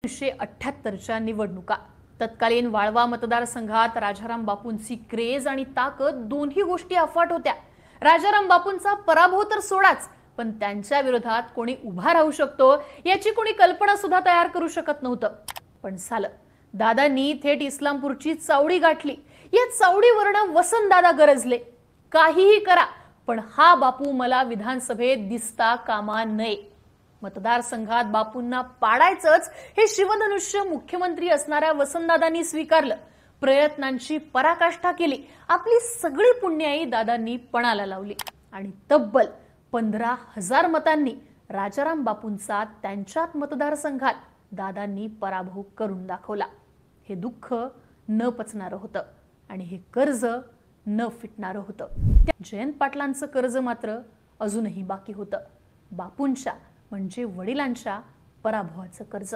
1978च्या निवडणुका तत्कालीन वाळवा मतदारसंघात राजाराम बापूंची क्रेज आणि ताकद दोन्ही गोष्टी अफाट होत्या। राजाराम बापूंचा पराभव तर सोडाच, पण त्यांच्या विरोधात कोणी उभा राहू शकतो याची कोणी कल्पना सुद्धा तयार करू शकत नव्हतं। पण झालं, दादांनी थेट इस्लामपूरची चावडी गाठली। या चावडीवरनं वसंतदादा गरजले, काहीही करा पण हा बापू मला विधानसभेत दिसता कामा नये। मतदारसंघात बापूंना पाडायचंच हे शिवधनुष्य मुख्यमंत्री असणाऱ्या वसंतदादांनी स्वीकारलं, प्रयत्नांची पराकाष्ठा केली, आपली सगळी पुण्याई दादांनी पणाला लावली आणि तब्बल 15,000 मतांनी राजाराम बापूंचा त्यांच्यात मतदारसंघात दादांनी पराभव करून दाखवला। हे दुःख न पचणारं होतं आणि हे कर्ज न फिटणारं होतं। जयंत पाटलांचं कर्ज मात्र अजूनही बाकी होतं, बापूंच्या म्हणजे वडिलांच्या पराभवाचं कर्ज।